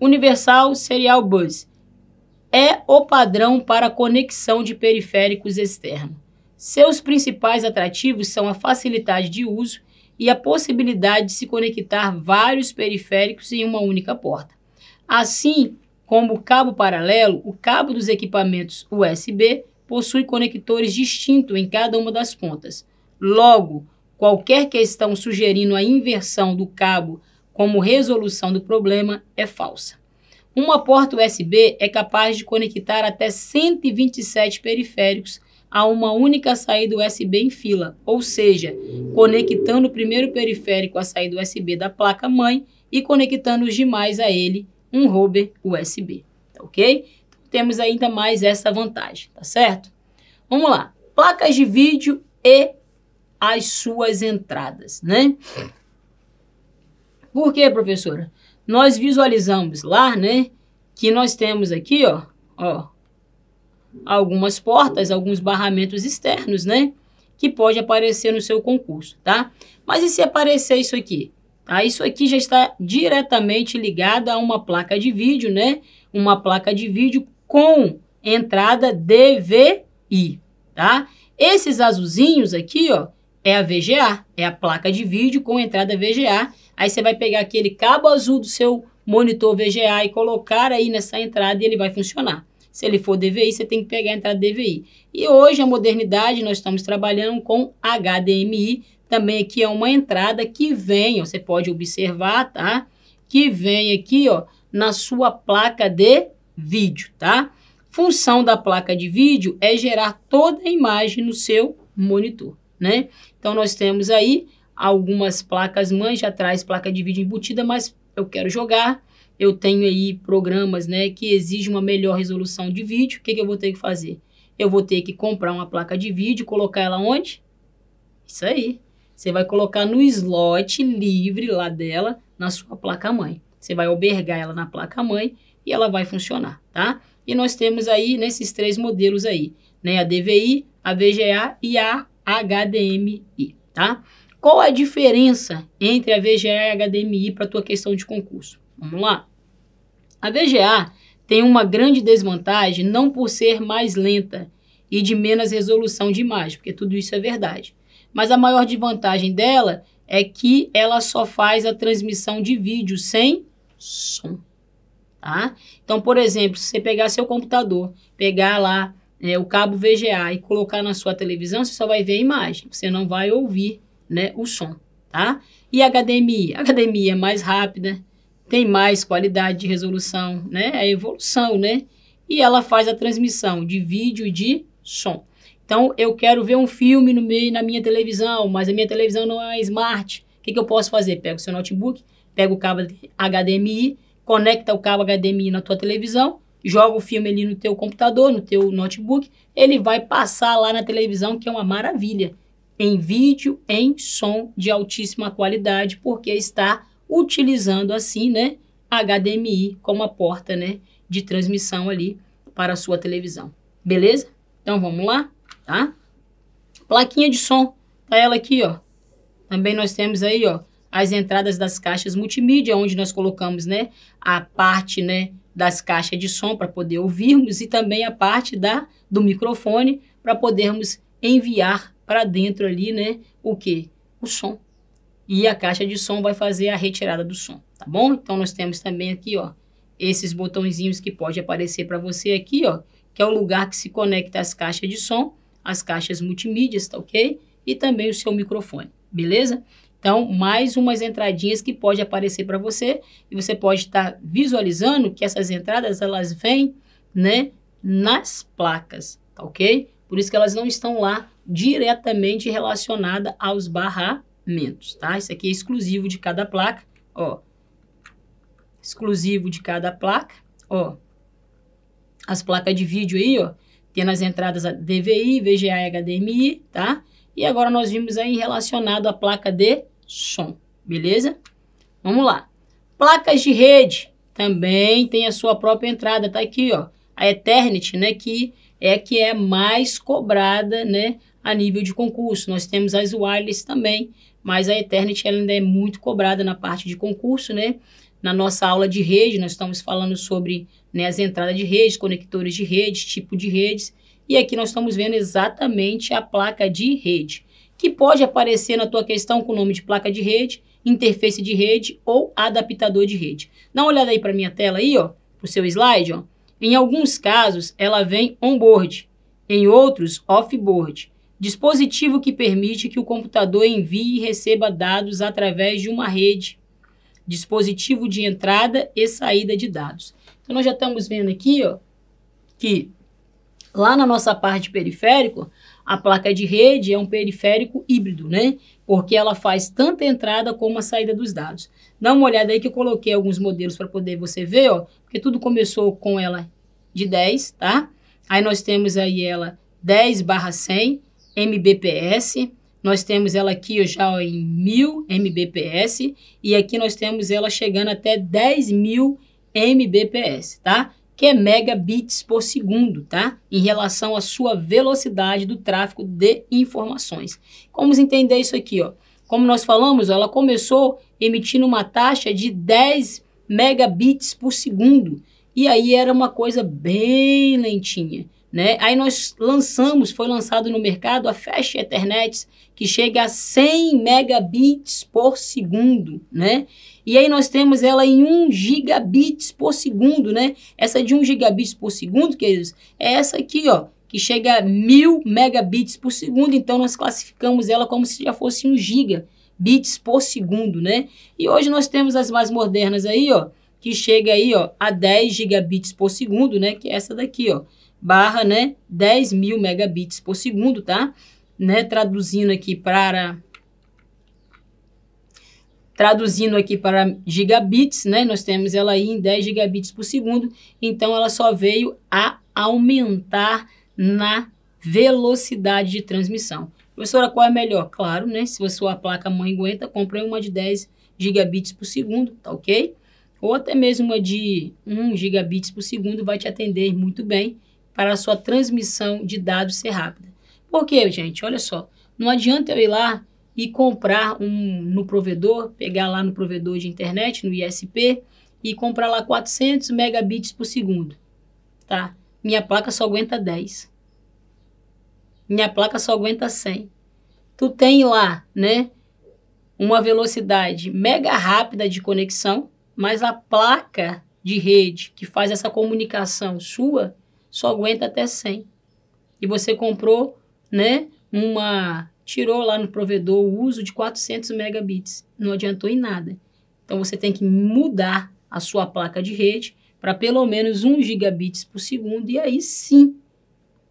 Universal Serial Bus é o padrão para conexão de periféricos externos. Seus principais atrativos são a facilidade de uso e a possibilidade de se conectar vários periféricos em uma única porta. Assim como o cabo paralelo, o cabo dos equipamentos USB possui conectores distintos em cada uma das pontas. Logo, qualquer questão sugerindo a inversão do cabo como resolução do problema é falsa. Uma porta USB é capaz de conectar até 127 periféricos a uma única saída USB em fila, ou seja, conectando o primeiro periférico à saída USB da placa-mãe e conectando os demais a ele, um hub USB, tá ok? Então, temos ainda mais essa vantagem, tá certo? Vamos lá, placas de vídeo e as suas entradas, né? Por quê, professora? Nós visualizamos lá, né, que nós temos aqui, ó, algumas portas, alguns barramentos externos, né, que pode aparecer no seu concurso, tá? Mas e se aparecer isso aqui? Tá? Isso aqui já está diretamente ligado a uma placa de vídeo, né? Uma placa de vídeo com entrada DVI, tá? Esses azulzinhos aqui, ó, é a VGA, é a placa de vídeo com entrada VGA. Aí você vai pegar aquele cabo azul do seu monitor VGA e colocar aí nessa entrada e ele vai funcionar. Se ele for DVI, você tem que pegar a entrada DVI. E hoje, a modernidade, nós estamos trabalhando com HDMI. Também aqui é uma entrada que vem, ó, você pode observar, tá? Que vem aqui, ó, na sua placa de vídeo, tá? Função da placa de vídeo é gerar toda a imagem no seu monitor, né? Então, nós temos aí algumas placas mães, já traz placa de vídeo embutida, mas eu quero jogar. Eu tenho aí programas, né, que exigem uma melhor resolução de vídeo. O que eu vou ter que fazer? Eu vou ter que comprar uma placa de vídeo, colocar ela onde? Isso aí. Você vai colocar no slot livre lá dela, na sua placa-mãe. Você vai albergar ela na placa-mãe e ela vai funcionar, tá? E nós temos aí, nesses três modelos aí, né, a DVI, a VGA e a HDMI, tá? Qual a diferença entre a VGA e a HDMI para a tua questão de concurso? Vamos lá? A VGA tem uma grande desvantagem não por ser mais lenta e de menos resolução de imagem, porque tudo isso é verdade. Mas a maior desvantagem dela é que ela só faz a transmissão de vídeo sem som, tá? Então, por exemplo, se você pegar seu computador, pegar lá o cabo VGA e colocar na sua televisão, você só vai ver a imagem, você não vai ouvir, né, o som, tá? E a HDMI? A HDMI é mais rápida, tem mais qualidade de resolução, né? É evolução, né? E ela faz a transmissão de vídeo e de som. Então, eu quero ver um filme na minha televisão, mas a minha televisão não é smart. O que eu posso fazer? Pega o seu notebook, pega o cabo HDMI, conecta o cabo HDMI na tua televisão, joga o filme ali no teu computador, no teu notebook, ele vai passar lá na televisão, que é uma maravilha, em vídeo, em som de altíssima qualidade, porque está utilizando assim, né, HDMI como a porta, né, de transmissão ali para a sua televisão. Beleza? Então vamos lá, tá? Plaquinha de som, tá ela aqui, ó. Também nós temos aí, ó, as entradas das caixas multimídia, onde nós colocamos, né, a parte, né, das caixas de som para poder ouvirmos e também a parte do microfone para podermos enviar para dentro ali, né, o quê? O som. E a caixa de som vai fazer a retirada do som, tá bom? Então, nós temos também aqui, ó, esses botõezinhos que pode aparecer para você aqui, ó, que é o lugar que se conecta às caixas de som, as caixas multimídias, tá ok? E também o seu microfone, beleza? Então, mais umas entradinhas que pode aparecer para você e você pode estar visualizando que essas entradas, elas vêm, né, nas placas, tá ok? Por isso que elas não estão lá diretamente relacionadas aos barramentos, tá? Isso aqui é exclusivo de cada placa, ó. Exclusivo de cada placa, ó. As placas de vídeo aí, ó, tem nas entradas DVI, VGA e HDMI, tá? E agora nós vimos aí relacionado à placa de som, beleza? Vamos lá. Placas de rede também tem a sua própria entrada, tá aqui, ó. A Ethernet, né, que é mais cobrada, né, a nível de concurso. Nós temos as wireless também, mas a Ethernet ela ainda é muito cobrada na parte de concurso, né? Na nossa aula de rede, nós estamos falando sobre, né, as entradas de rede, conectores de rede, tipo de redes. E aqui nós estamos vendo exatamente a placa de rede, que pode aparecer na tua questão com o nome de placa de rede, interface de rede ou adaptador de rede. Dá uma olhada aí para minha tela aí, ó, pro seu slide, ó. Em alguns casos, ela vem on-board, em outros, off-board. Dispositivo que permite que o computador envie e receba dados através de uma rede. Dispositivo de entrada e saída de dados. Então, nós já estamos vendo aqui, ó, que lá na nossa parte periférico, a placa de rede é um periférico híbrido, né? Porque ela faz tanto a entrada como a saída dos dados. Dá uma olhada aí que eu coloquei alguns modelos para poder você ver, ó, porque tudo começou com ela de 10, tá? Aí nós temos aí ela 10/100 Mbps. Nós temos ela aqui ó, já ó, em 1000 Mbps. E aqui nós temos ela chegando até 10.000 Mbps, tá? Que é megabits por segundo, tá? Em relação à sua velocidade do tráfego de informações. Vamos entender isso aqui, ó. Como nós falamos, ó, ela começou emitindo uma taxa de 10 megabits por segundo. E aí era uma coisa bem lentinha, né? Aí nós foi lançado no mercado a Fast Ethernet, que chega a 100 megabits por segundo, né? E aí nós temos ela em 1 gigabits por segundo, né? Essa de 1 gigabits por segundo, queridos, é essa aqui, ó, que chega a 1000 megabits por segundo. Então nós classificamos ela como se já fosse 1 gigabits por segundo, né? E hoje nós temos as mais modernas aí, ó, que chega aí, ó, a 10 gigabits por segundo, né? Que é essa daqui, ó, barra, né, 10.000 megabits por segundo, tá? Né? Traduzindo aqui para gigabits, né? Nós temos ela aí em 10 gigabits por segundo. Então, ela só veio a aumentar na velocidade de transmissão. Professora, qual é melhor? Claro, né? Se a sua placa-mãe aguenta, compre uma de 10 gigabits por segundo, tá ok? Ou até mesmo uma de 1 gigabits por segundo vai te atender muito bem para a sua transmissão de dados ser rápida. Por quê, gente? Olha só, não adianta eu ir lá e comprar no provedor, pegar lá no provedor de internet, no ISP, e comprar lá 400 megabits por segundo, tá? Minha placa só aguenta 10. Minha placa só aguenta 100. Tu tem lá, né, uma velocidade mega rápida de conexão, mas a placa de rede que faz essa comunicação sua só aguenta até 100. E você comprou, né, tirou lá no provedor o uso de 400 megabits. Não adiantou em nada. Então, você tem que mudar a sua placa de rede para pelo menos 1 gigabits por segundo. E aí sim,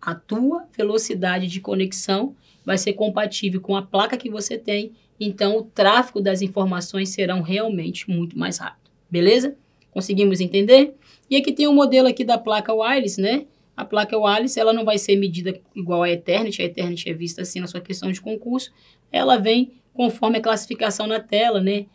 a tua velocidade de conexão vai ser compatível com a placa que você tem. Então, o tráfego das informações serão realmente muito mais rápido. Beleza? Conseguimos entender? E aqui tem um modelo aqui da placa wireless, né? A placa wireless, ela não vai ser medida igual a Ethernet. A Ethernet é vista assim na sua questão de concurso. Ela vem conforme a classificação na tela, né?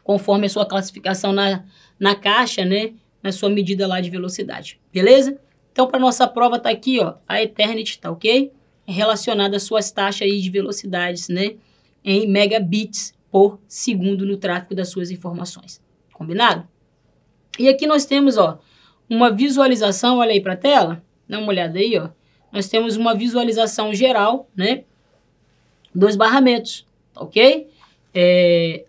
Conforme a sua classificação na caixa, né? Na sua medida lá de velocidade. Beleza? Então, para nossa prova tá aqui, ó, a Ethernet, tá ok? É relacionada às suas taxas aí de velocidades, né? Em megabits por segundo no tráfego das suas informações. Combinado? E aqui nós temos, ó, uma visualização, olha aí para a tela, dá uma olhada aí, ó. Nós temos uma visualização geral, né, dos barramentos, ok?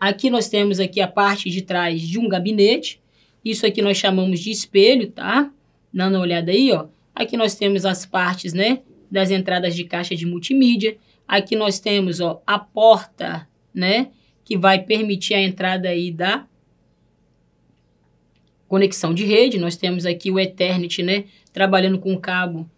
Aqui nós temos aqui a parte de trás de um gabinete. Isso aqui nós chamamos de espelho, tá? Dando uma olhada aí, ó. Aqui nós temos as partes, né, das entradas de caixa de multimídia. Aqui nós temos, ó, a porta, né, que vai permitir a entrada aí da conexão de rede. Nós temos aqui o Ethernet, né, trabalhando com o cabo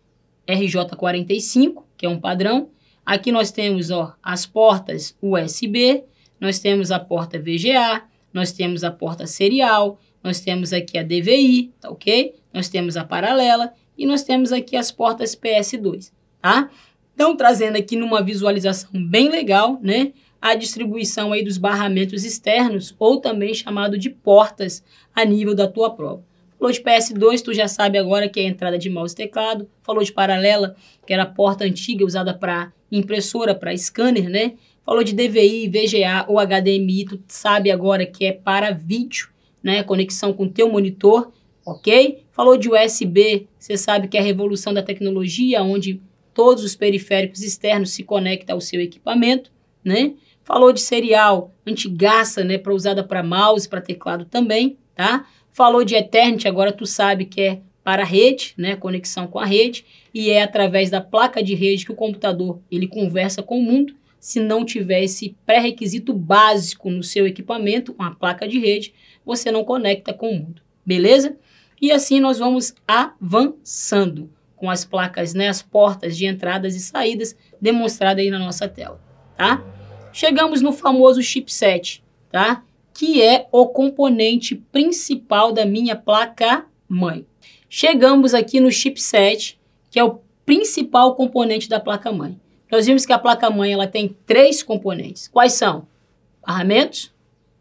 RJ45, que é um padrão. Aqui nós temos, ó, as portas USB, nós temos a porta VGA, nós temos a porta serial, nós temos aqui a DVI, tá ok? Nós temos a paralela e nós temos aqui as portas PS2, tá? Então, trazendo aqui numa visualização bem legal, né, a distribuição aí dos barramentos externos, ou também chamado de portas a nível da tua prova. Falou de PS2, tu já sabe agora que é a entrada de mouse e teclado. Falou de paralela, que era a porta antiga usada para impressora, para scanner, né? Falou de DVI, VGA ou HDMI, tu sabe agora que é para vídeo, né? Conexão com teu monitor, ok? Falou de USB, você sabe que é a revolução da tecnologia, onde todos os periféricos externos se conectam ao seu equipamento, né? Falou de serial, antigaça, né? Usada para mouse, para teclado também, tá? Falou de Ethernet, agora tu sabe que é para a rede, né? Conexão com a rede, e é através da placa de rede que o computador ele conversa com o mundo. Se não tiver esse pré-requisito básico no seu equipamento, uma placa de rede, você não conecta com o mundo, beleza? E assim nós vamos avançando com as placas, né? As portas de entradas e saídas demonstradas aí na nossa tela, tá? Chegamos no famoso chipset, tá? Que é o componente principal da minha placa-mãe. Chegamos aqui no chipset, que é o principal componente da placa-mãe. Nós vimos que a placa-mãe ela tem 3 componentes. Quais são? Barramentos,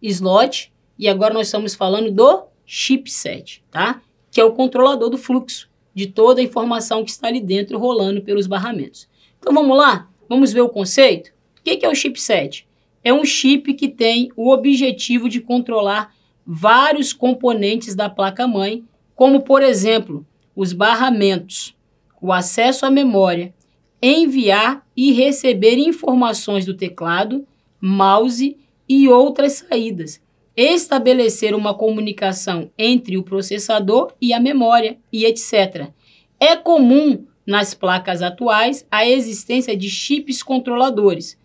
slot, e agora nós estamos falando do chipset, tá? Que é o controlador do fluxo de toda a informação que está ali dentro rolando pelos barramentos. Então vamos lá? Vamos ver o conceito? O que é o chipset? É um chip que tem o objetivo de controlar vários componentes da placa-mãe, como, por exemplo, os barramentos, o acesso à memória, enviar e receber informações do teclado, mouse e outras saídas, estabelecer uma comunicação entre o processador e a memória e etc. É comum nas placas atuais a existência de chips controladores.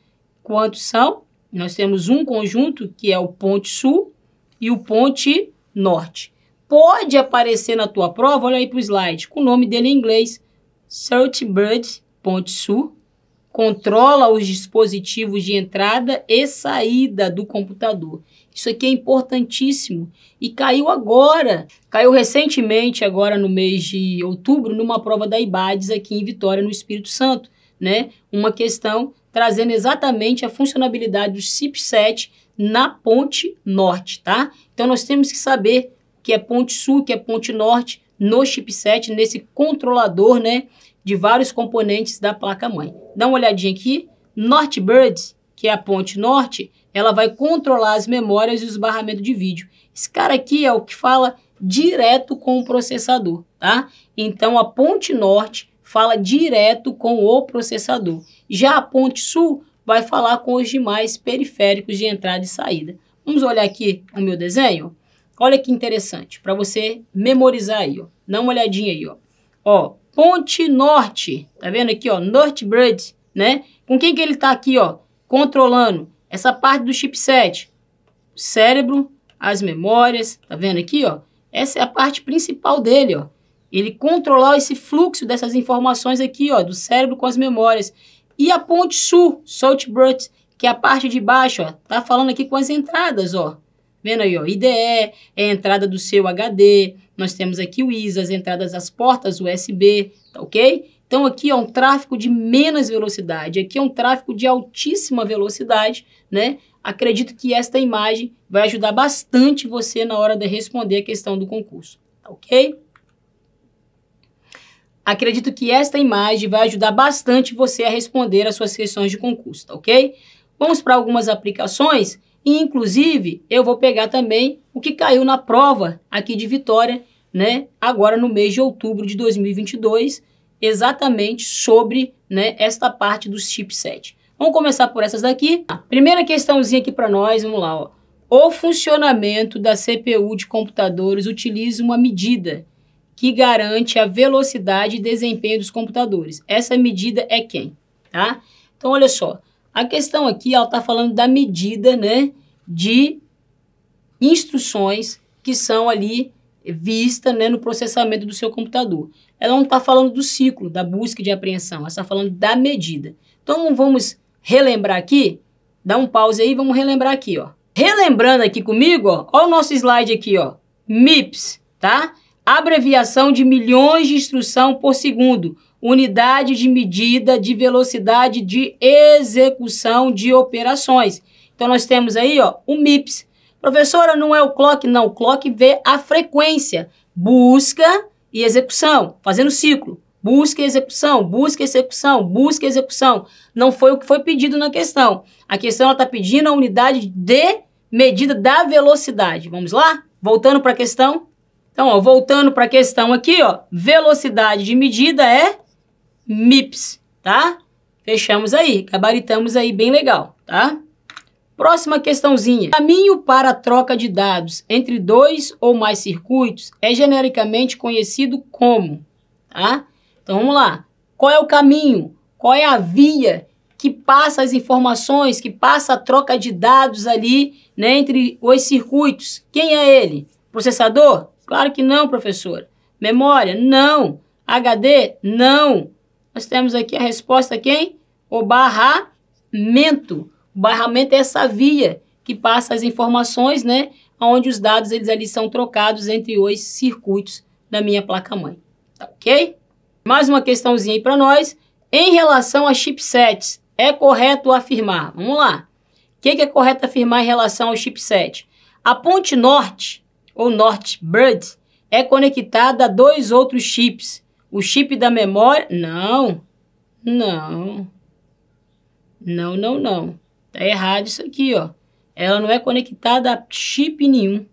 Quantos são? Nós temos um conjunto que é o ponte sul e o ponte norte. Pode aparecer na tua prova, olha aí para o slide, com o nome dele em inglês, Certbridge ponte sul, controla os dispositivos de entrada e saída do computador. Isso aqui é importantíssimo e caiu agora, caiu recentemente agora no mês de outubro, numa prova da IBADES aqui em Vitória, no Espírito Santo, né? Uma questão trazendo exatamente a funcionalidade do chipset na ponte norte, tá? Então, nós temos que saber que é ponte sul, que é ponte norte no chipset, nesse controlador, né, de vários componentes da placa-mãe. Dá uma olhadinha aqui, Northbird, que é a ponte norte, ela vai controlar as memórias e os barramentos de vídeo. Esse cara aqui é o que fala direto com o processador, tá? Então, a ponte norte fala direto com o processador. Já a ponte sul vai falar com os demais periféricos de entrada e saída. Vamos olhar aqui o meu desenho? Olha que interessante, para você memorizar aí, ó. Dá uma olhadinha aí, ó. Ó, ponte norte, tá vendo aqui, ó, Northbridge, né? Com quem que ele tá aqui, ó, controlando essa parte do chipset? O cérebro, as memórias, tá vendo aqui, ó? Essa é a parte principal dele, ó. Ele controlar esse fluxo dessas informações aqui, ó, do cérebro com as memórias. E a ponte sul, Southbridge, que é a parte de baixo, ó, tá falando aqui com as entradas, ó. Vendo aí, ó, IDE, é a entrada do seu HD, nós temos aqui o ISA, as entradas das portas USB, tá ok? Então aqui é um tráfego de menos velocidade, aqui é um tráfego de altíssima velocidade, né? Acredito que esta imagem vai ajudar bastante você na hora de responder a questão do concurso, tá ok? Acredito que esta imagem vai ajudar bastante você a responder as suas questões de concurso, tá ok? Vamos para algumas aplicações e, inclusive, eu vou pegar também o que caiu na prova aqui de Vitória, né? Agora no mês de outubro de 2022, exatamente sobre, né, esta parte dos chipset. Vamos começar por essas daqui. Primeira questãozinha aqui para nós, vamos lá, ó. O funcionamento da CPU de computadores utiliza uma medida que garante a velocidade e desempenho dos computadores. Essa medida é quem? Tá? Então, olha só. A questão aqui, ela está falando da medida, né, de instruções que são ali vistas, né, no processamento do seu computador. Ela não está falando do ciclo, da busca e de apreensão. Ela está falando da medida. Então, vamos relembrar aqui. Dá um pause aí, vamos relembrar aqui, ó. Relembrando aqui comigo, ó, ó o nosso slide aqui, ó. MIPS, tá? Abreviação de milhões de instrução por segundo. Unidade de medida de velocidade de execução de operações. Então, nós temos aí, ó, o MIPS. Professora, não é o clock? Não, o clock vê a frequência. Busca e execução, fazendo ciclo. Busca e execução, busca e execução, busca e execução. Não foi o que foi pedido na questão. A questão está pedindo a unidade de medida da velocidade. Vamos lá? Voltando para a questão. Então, ó, voltando para a questão aqui, ó, velocidade de medida é MIPS, tá? Fechamos aí, gabaritamos aí, bem legal, tá? Próxima questãozinha. Caminho para a troca de dados entre dois ou mais circuitos é genericamente conhecido como, tá? Então, vamos lá. Qual é o caminho? Qual é a via que passa as informações, que passa a troca de dados ali, né, entre os circuitos? Quem é ele? Processador? Claro que não, professor. Memória? Não. HD? Não. Nós temos aqui a resposta quem? O barramento. O barramento é essa via que passa as informações, né, onde os dados eles ali são trocados entre os circuitos da minha placa-mãe. Tá ok? Mais uma questãozinha aí para nós. Em relação a chipsets, é correto afirmar? Vamos lá. O que é correto afirmar em relação ao chipset? A ponte norte, ou Northbird, é conectada a dois outros chips. O chip da memória... Não. Tá errado isso aqui, ó. Ela não é conectada a chip nenhum.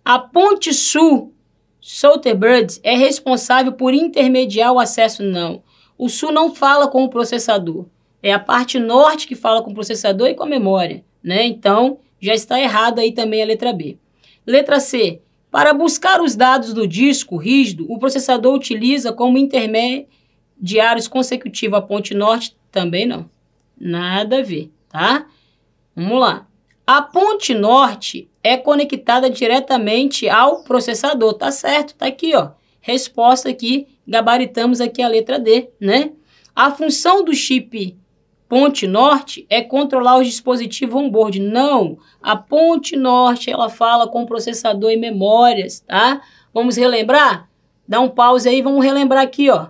A ponte sul, Southbird, é responsável por intermediar o acesso? Não. O sul não fala com o processador. É a parte norte que fala com o processador e com a memória, né? Então, já está errado aí também a letra B. Letra C. Para buscar os dados do disco rígido, o processador utiliza como intermediários consecutivos a ponte norte? Também não. Nada a ver, tá? Vamos lá. A ponte norte é conectada diretamente ao processador, tá certo? Tá aqui, ó. Resposta aqui, gabaritamos aqui a letra D, né? A função do chip ponte norte é controlar os dispositivos on-board. Não, a ponte norte, ela fala com processador e memórias, tá? Vamos relembrar? Dá um pause aí, vamos relembrar aqui, ó.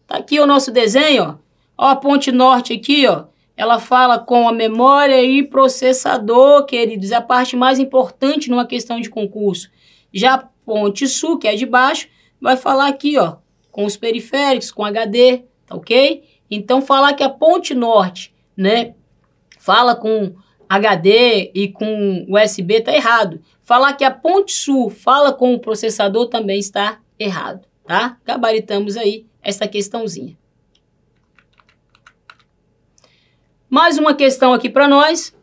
Tá aqui o nosso desenho, ó. Ó a ponte norte aqui, ó. Ela fala com a memória e processador, queridos. É a parte mais importante numa questão de concurso. Já a ponte sul, que é de baixo, vai falar aqui, ó, com os periféricos, com HD, tá ok? Então, falar que a ponte norte, né, fala com HD e com USB tá errado. Falar que a ponte sul fala com o processador também está errado, tá? Gabaritamos aí essa questãozinha. Mais uma questão aqui para nós.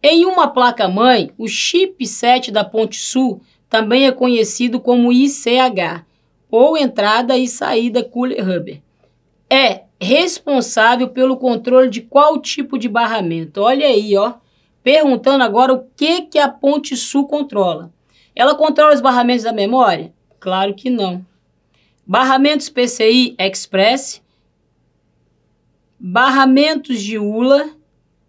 Em uma placa-mãe, o chipset da ponte sul também é conhecido como ICH, ou entrada e saída Cooler Hubber. É responsável pelo controle de qual tipo de barramento? Olha aí, ó. Perguntando agora o que a ponte sul controla. Ela controla os barramentos da memória? Claro que não. Barramentos PCI Express, barramentos de ULA.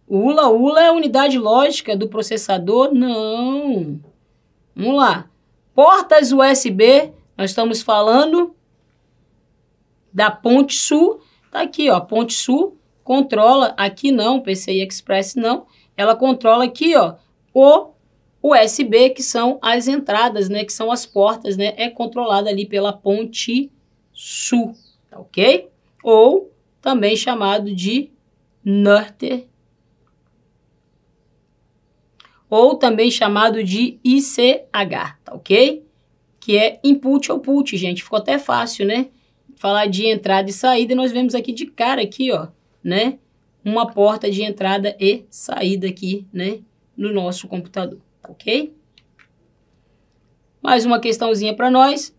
ULA é a unidade lógica do processador? Não. Vamos lá. Portas USB, nós estamos falando da ponte sul. Tá aqui, ó, ponte sul controla, aqui não, PCI Express não. Ela controla aqui, ó, o USB, que são as entradas, né, que são as portas, né, é controlada ali pela ponte sul, tá ok? Ou também chamado de NURT, ou também chamado de ICH, tá ok? Que é input output, gente, ficou até fácil, né? Falar de entrada e saída, nós vemos aqui de cara aqui, ó, né? Uma porta de entrada e saída aqui, né? No nosso computador, tá ok? Mais uma questãozinha para nós.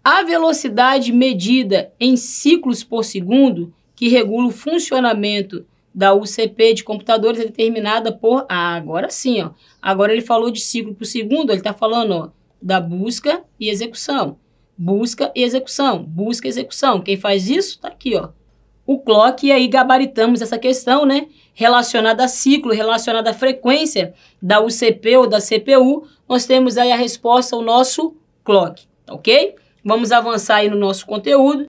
A velocidade medida em ciclos por segundo, que regula o funcionamento da UCP de computadores, é determinada por... Ah, agora sim, ó. Agora ele falou de ciclo por segundo, ele está falando, ó, da busca e execução. Busca e execução, busca e execução. Quem faz isso? Tá aqui, ó. O clock, e aí gabaritamos essa questão, né? Relacionada a ciclo, relacionada à frequência da UCP ou da CPU, nós temos aí a resposta, o nosso clock, ok? Vamos avançar aí no nosso conteúdo.